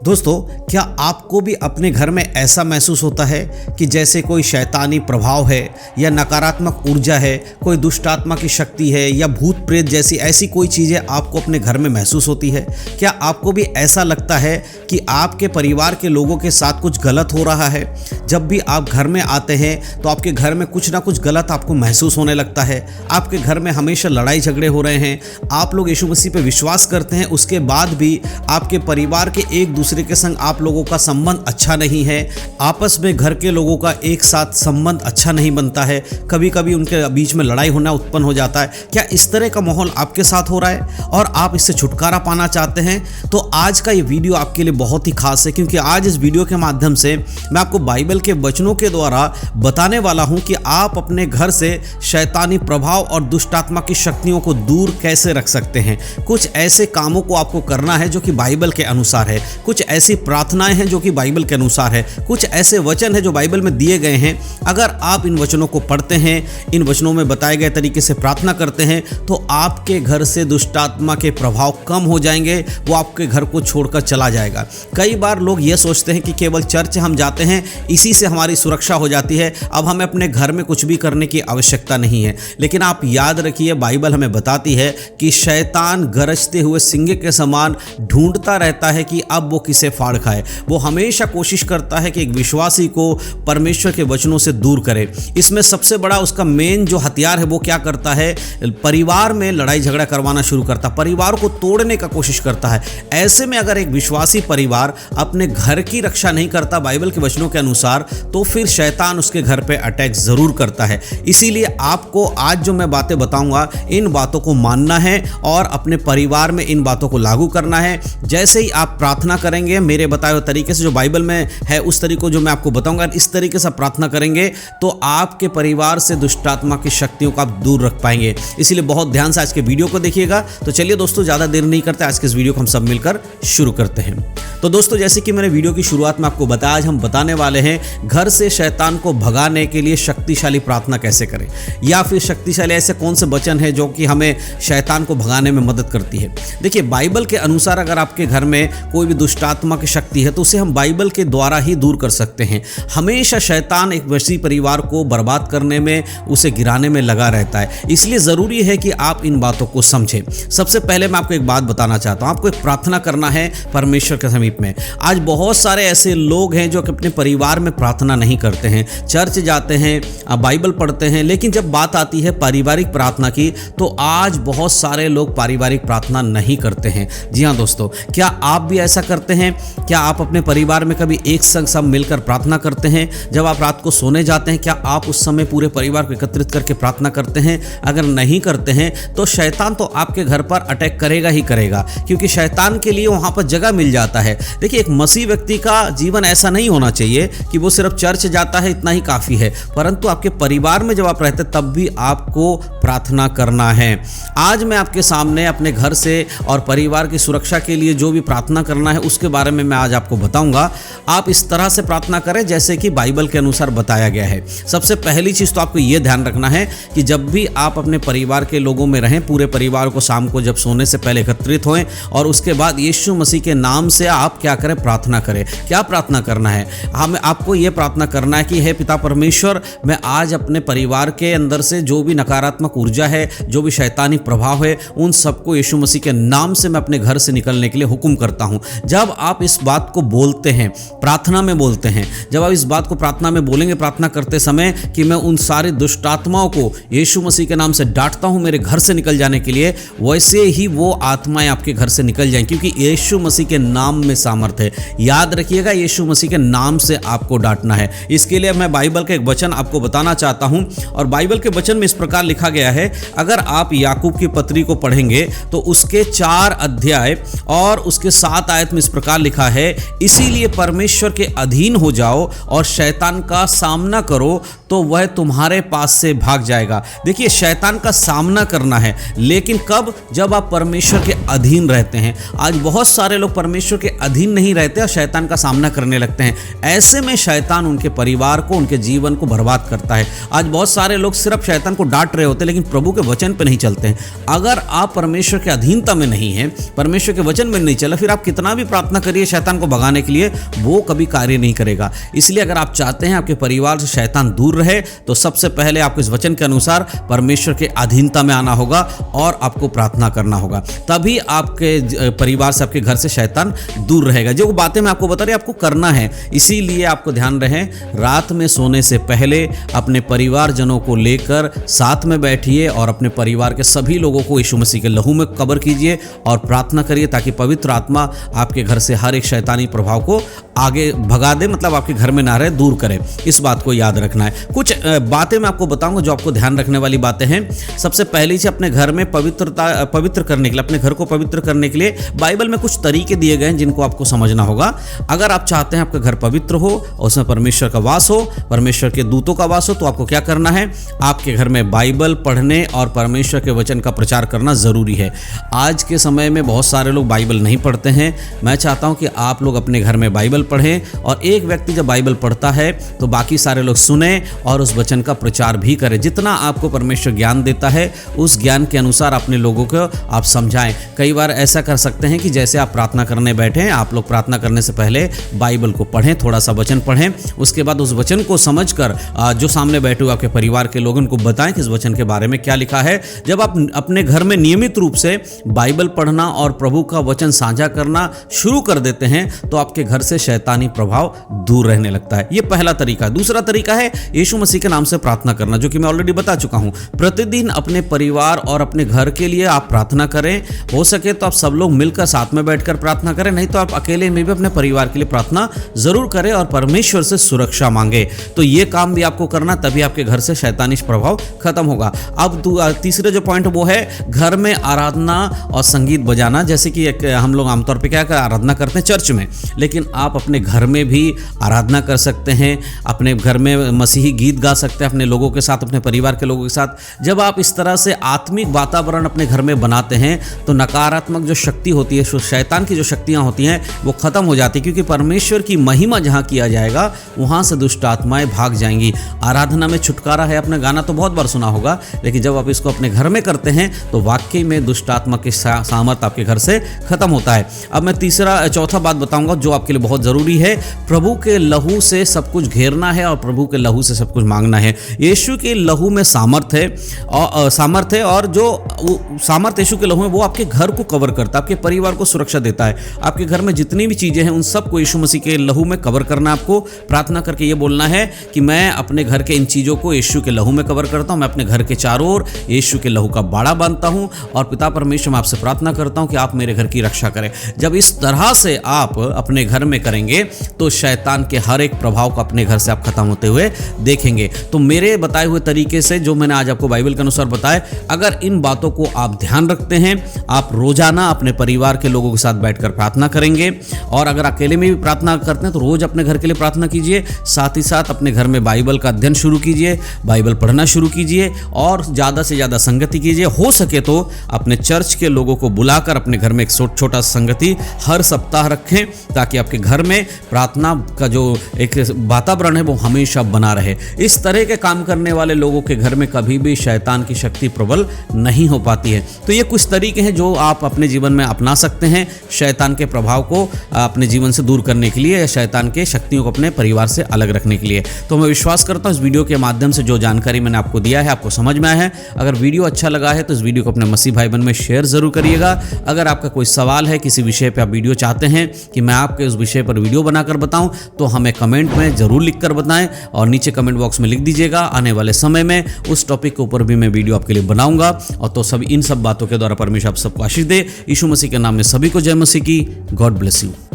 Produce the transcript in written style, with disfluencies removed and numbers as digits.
दोस्तों, क्या आपको भी अपने घर में ऐसा महसूस होता है कि जैसे कोई शैतानी प्रभाव है या नकारात्मक ऊर्जा है, कोई दुष्ट आत्मा की शक्ति है या भूत प्रेत जैसी ऐसी कोई चीज़ें आपको अपने घर में महसूस होती है? क्या आपको भी ऐसा लगता है कि आपके परिवार के लोगों के साथ कुछ गलत हो रहा है? जब भी आप घर में आते हैं तो आपके घर में कुछ ना कुछ गलत आपको महसूस होने लगता है। आपके घर में हमेशा लड़ाई झगड़े हो रहे हैं। आप लोग यीशु मसीह पे विश्वास करते हैं, उसके बाद भी आपके परिवार के एक दूसरे के संग आप लोगों का संबंध अच्छा नहीं है। आपस में घर के लोगों का एक साथ संबंध अच्छा नहीं बनता है। कभी कभी उनके बीच में लड़ाई होना उत्पन्न हो जाता है। क्या इस तरह का माहौल आपके साथ हो रहा है और आप इससे छुटकारा पाना चाहते हैं? तो आज का ये वीडियो आपके लिए बहुत ही खास है, क्योंकि आज इस वीडियो के माध्यम से मैं आपको बाइबल के वचनों के द्वारा बताने वाला हूं कि आप अपने घर से शैतानी प्रभाव और दुष्ट आत्मा की शक्तियों को दूर कैसे रख सकते हैं। कुछ ऐसे कामों को आपको करना है जो कि बाइबल के अनुसार है। कुछ ऐसी प्रार्थनाएं हैं जो कि बाइबल के अनुसार है। कुछ ऐसे वचन हैं जो बाइबल में दिए गए हैं। अगर आप इन वचनों को पढ़ते हैं, इन वचनों में बताए गए तरीके से प्रार्थना करते हैं, तो आपके घर से दुष्ट आत्मा के प्रभाव कम हो जाएंगे। वो आपके घर को छोड़कर चला जाएगा। कई बार लोग ये सोचते हैं कि केवल चर्च हम जाते हैं, इसी से हमारी सुरक्षा हो जाती है, अब हमें अपने घर में कुछ भी करने की आवश्यकता नहीं है। लेकिन आप याद रखिए, बाइबल हमें बताती है कि शैतान गरजते हुए सिंह के समान ढूंढता रहता है कि अब वो किसे फाड़ खाए। वो हमेशा कोशिश करता है कि एक विश्वासी को परमेश्वर के वचनों से दूर करे। इसमें सबसे बड़ा उसका मेन जो हथियार है वो क्या करता है? परिवार में लड़ाई झगड़ा करवाना शुरू करता है, परिवार को तोड़ने का कोशिश करता है। ऐसे में अगर एक विश्वासी परिवार अपने घर की रक्षा नहीं करता बाइबल के वचनों के अनुसार, तो फिर शैतान उसके घर पे अटैक जरूर करता है। इसीलिए आपको आज जो मैं बातें बताऊंगा, इन बातों को मानना है और अपने परिवार में इन बातों को लागू करना है। जैसे ही आप प्रार्थना करेंगे मेरे बताए हुए तरीके से, जो बाइबल में है उस तरीके को जो मैं आपको बताऊंगा, इस तरीके से प्रार्थना करेंगे तो आपके परिवार से दुष्ट आत्मा की शक्तियों को आप दूर रख पाएंगे। इसलिए बहुत ध्यान से आज के वीडियो को देखिएगा। तो चलिए दोस्तों, ज़्यादा देर नहीं करते, आज के इस वीडियो को हम सब मिलकर शुरू करते हैं। तो दोस्तों, जैसे कि मैंने वीडियो की शुरुआत में आपको बताया, आज हम बताने वाले हैं घर से शैतान को भगाने के लिए शक्तिशाली प्रार्थना कैसे करें, या फिर शक्तिशाली ऐसे कौन से वचन है जो कि हमें शैतान को भगाने में मदद करती है। देखिए, बाइबल के अनुसार अगर आपके घर में कोई भी दुष्ट आत्मा की शक्ति है तो उसे हम बाइबल के द्वारा ही दूर कर सकते हैं। हमेशा शैतान एक मसीह परिवार को बर्बाद करने में, उसे गिराने में लगा रहता है। इसलिए ज़रूरी है कि आप इन बातों को समझें। सबसे पहले मैं आपको एक बात बताना चाहता हूँ, आपको एक प्रार्थना करना है परमेश्वर के समीप में। आज बहुत सारे ऐसे लोग हैं जो कि अपने परिवार में प्रार्थना नहीं करते हैं, चर्च जाते हैं, बाइबल पढ़ते हैं, लेकिन जब बात आती है पारिवारिक प्रार्थना की तो आज बहुत सारे लोग पारिवारिक प्रार्थना नहीं करते हैं। जी हाँ दोस्तों, क्या आप भी ऐसा करते हैं? क्या आप अपने परिवार में कभी एक संग सब मिलकर प्रार्थना करते हैं? जब आप रात को सोने जाते हैं, क्या आप उस समय पूरे परिवार को एकत्रित करके प्रार्थना करते हैं? अगर नहीं करते हैं तो शैतान तो आपके घर पर अटैक करेगा ही करेगा, क्योंकि शैतान के लिए वहाँ पर जगह मिल जाता है। देखिए, एक मसीह व्यक्ति का जीवन ऐसा नहीं होना चाहिए कि वो सिर्फ चर्च जाता है, इतना ही काफ़ी है, परंतु आपके परिवार में जब आप रहते तब भी आपको प्रार्थना करना है। आज मैं आपके सामने अपने घर से और परिवार की सुरक्षा के लिए जो भी प्रार्थना करना है उसके बारे में मैं आज आपको बताऊंगा। आप इस तरह से प्रार्थना करें जैसे कि बाइबल के अनुसार बताया गया है। सबसे पहली चीज़ तो आपको ये ध्यान रखना है कि जब भी आप अपने परिवार के लोगों में रहें, पूरे परिवार को शाम को जब सोने से पहले एकत्रित होएं और उसके बाद यीशु मसीह के नाम से आप क्या करें? प्रार्थना करें। क्या प्रार्थना करना है? हमें आपको ये प्रार्थना करना है कि हे पिता परमेश्वर, मैं आज अपने परिवार के अंदर से जो भी नकारात्मक ऊर्जा है, जो भी शैतानी प्रभाव है, उन सबको यीशु मसीह के नाम से मैं अपने घर से निकलने के लिए हुक्म करता हूँ। जब आप इस बात को बोलते हैं, प्रार्थना में बोलते हैं, जब आप इस बात को प्रार्थना में बोलेंगे प्रार्थना करते समय कि मैं उन सारी दुष्ट आत्माओं को यीशु मसीह के नाम से डांटता हूँ मेरे घर से निकल जाने के लिए, वैसे ही वो आत्माएं आपके घर से निकल जाएं, क्योंकि यीशु मसीह के नाम में सामर्थ है। याद रखिएगा, यीशु मसीह के नाम से आपको डांटना है। इसके लिए मैं बाइबल का एक वचन आपको बताना चाहता हूं, और बाइबल के वचन में इस प्रकार लिखा गया है। अगर आप याकूब की पत्री को पढ़ेंगे तो उसके 4 अध्याय और उसके 7 आयत में इस प्रकार लिखा है, इसीलिए परमेश्वर के अधीन हो जाओ और शैतान का सामना करो तो वह तुम्हारे पास से भाग जाएगा। देखिए, शैतान का सामना करना है, लेकिन कब? जब आप परमेश्वर के अधीन रहते हैं। आज बहुत सारे लोग परमेश्वर के अधीन नहीं रहते और शैतान का सामना करने लगते हैं। ऐसे में शैतान उनके परिवार को, उनके जीवन को बर्बाद करता है। आज बहुत सारे लोग सिर्फ शैतान को डांट रहे होते हैं लेकिन प्रभु के वचन पे नहीं चलते हैं। अगर आप परमेश्वर के अधीनता में नहीं हैं, परमेश्वर के वचन में नहीं चला, फिर आप कितना भी प्रार्थना करिए शैतान को भगाने के लिए, वो कभी कार्य नहीं करेगा। इसलिए अगर आप चाहते हैं आपके परिवार से शैतान दूर रहे तो सबसे पहले आपको इस वचन के अनुसार परमेश्वर के अधीनता में आना होगा और आपको प्रार्थना करना होगा, तभी आपके परिवार से, आपके घर से शैतान दूर रहेगा। जो बातें मैं आपको बता रही आपको करना है, इसीलिए आपको ध्यान रहे, रात में सोने से पहले अपने परिवारजनों को लेकर साथ में बैठिए और अपने परिवार के सभी लोगों को यीशु मसीह के लहू में कवर कीजिए और प्रार्थना करिए ताकि पवित्र आत्मा आपके घर से हर एक शैतानी प्रभाव को आगे भगा दे, मतलब आपके घर में ना रहे, दूर करे। इस बात को याद रखना है। कुछ बातें मैं आपको बताऊंगा जो आपको ध्यान रखने वाली बातें हैं। सबसे पहली चीज, अपने घर में पवित्र करने के लिए, अपने घर को पवित्र करने के लिए बाइबल में कुछ तरीके दिए गए हैं जिनको आपको समझना होगा। अगर आप चाहते हैं आपका घर पवित्र हो और उसमें परमेश्वर का वास हो, परमेश्वर के दूतों का वास हो, तो आपको क्या करना है, आपके घर में बाइबल पढ़ने और परमेश्वर के वचन का प्रचार करना जरूरी है। आज के समय में बहुत सारे लोग बाइबल नहीं पढ़ते हैं। मैं चाहता हूं कि आप लोग अपने घर में बाइबल पढ़ें और एक व्यक्ति जब बाइबल पढ़ता है तो बाकी सारे लोग सुने और उस वचन का प्रचार भी करें। जितना आपको परमेश्वर ज्ञान देता है उस ज्ञान के अनुसार अपने लोगों को आप समझाएं। कई बार ऐसा कर सकते हैं कि जैसे आप प्रार्थना करने बैठे हैं, आप लोग प्रार्थना करने से पहले बाइबल को पढ़ें, थोड़ा सा वचन पढ़ें, उसके बाद उस वचन को समझकर जो सामने बैठे हुए आपके परिवार के लोगों को बताएं कि इस वचन के बारे में क्या लिखा है। जब आप अपने घर में नियमित रूप से बाइबल पढ़ना और प्रभु का वचन साझा करना शुरू कर देते हैं तो आपके घर से शैतानी प्रभाव दूर रहने लगता है। यह पहला तरीका है। दूसरा तरीका है यीशु मसीह के नाम से प्रार्थना करना, जो कि मैं ऑलरेडी बता चुका हूं। प्रतिदिन अपने परिवार और अपने घर के लिए आप प्रार्थना करें। हो सके तो आप सब लोग मिलकर साथ में बैठकर प्रार्थना करें, नहीं तो आप अकेले में भी अपने परिवार के लिए प्रार्थना जरूर करें और परमेश्वर से सुरक्षा मांगे। तो ये काम भी आपको करना, तभी आपके घर से शैतानी प्रभाव खत्म होगा। अब तीसरे जो पॉइंट वो है घर में आराधना और संगीत बजाना। जैसे कि हम लोग आमतौर पर क्या आराधना करते हैं चर्च में, लेकिन आप अपने घर में भी आराधना कर सकते हैं। अपने घर में मसीही गीत गा सकते हैं अपने लोगों के साथ, अपने परिवार के लोगों के साथ। जब आप इस तरह से आत्मिक वातावरण अपने घर में बनाते हैं तो नकारात्मक जो शक्ति होती है, शैतान की जो शक्तियां होती हैं वो खत्म हो जाती है, क्योंकि परमेश्वर की महिमा जहां किया जाएगा वहां से दुष्ट आत्माएं भाग जाएंगी। आराधना में छुटकारा है, आपने गाना तो बहुत बार सुना होगा, लेकिन जब आप इसको अपने घर में करते हैं तो वाकई में दुष्ट आत्मा की सामर्थ आपके घर से खत्म होता है। अब मैं चौथा बात बताऊंगा जो आपके लिए बहुत जरूरी है। प्रभु के लहू से सब कुछ घेरना है और प्रभु के लहू से सब कुछ मांगना है। यीशु के लहू में सामर्थ है और जो सामर्थ यीशु के लहू में वो आपके घर को कवर करता है, आपके परिवार को सुरक्षा देता है। आपके घर में जितनी भी चीजें हैं उन सबको यीशु मसीह के लहू में कवर करना। आपको प्रार्थना करके ये बोलना है कि मैं अपने घर के इन चीजों को यीशु के लहू में कवर करता हूं। मैं अपने घर के चारों ओर यीशु के लहू का बाड़ा बांधता हूं और पिता परमेश्वर मैं आपसे प्रार्थना करता हूं कि आप मेरे घर की रक्षा करें। जब इस तरह से आप अपने घर में करेंगे तो शैतान के हर एक प्रभाव को अपने घर से आप खत्म होते हुए देखेंगे। तो मेरे बताए हुए तरीके से जो मैंने आज आपको बाइबल के अनुसार बताया, अगर इन बातों को आप ध्यान रखते हैं, आप रोजाना अपने परिवार के लोगों के साथ बैठकर प्रार्थना करेंगे और अगर अकेले में भी प्रार्थना करते हैं तो रोज अपने घर के लिए प्रार्थना कीजिए। साथ ही साथ अपने घर में बाइबल का अध्ययन शुरू कीजिए, बाइबल पढ़ना शुरू कीजिए और ज़्यादा से ज़्यादा संगति कीजिए। हो सके तो अपने चर्च के लोगों को बुलाकर अपने घर में एक छोटा संगति हर सप्ताह रखें, ताकि आपके घर में प्रार्थना का जो एक वातावरण है वो हमेशा बना रहे। इस तरह के काम करने वाले लोगों के घर में कभी भी शैतान की शक्ति प्रबल नहीं हो पाती है। तो ये कुछ तरीके हैं जो आप अपने जीवन में अपना सकते हैं शैतान के प्रभाव को अपने जीवन से दूर करने के लिए, शैतान के शक्तियों को अपने परिवार से अलग रखने के लिए। तो मैं विश्वास करता हूँ इस वीडियो के माध्यम से जो जानकारी मैंने आपको दिया है आपको समझ में आया है। अगर वीडियो अच्छा लगा है तो इस वीडियो को अपने मसीह भाई बहन में शेयर जरूर करिएगा। अगर आपका कोई सवाल है, किसी विषय पर आप वीडियो चाहते हैं कि मैं आपके उस विषय पर वीडियो बनाकर बताऊं, तो हमें कमेंट में जरूर लिखकर बताएं और नीचे कमेंट बॉक्स में लिख दीजिएगा। आने वाले समय में उस टॉपिक के ऊपर भी मैं वीडियो आपके लिए बनाऊंगा। और तो इन सब बातों के द्वारा परमेश्वर आप सबको आशीष दे। यीशु मसीह के नाम में सभी को जय मसीह की। God bless you.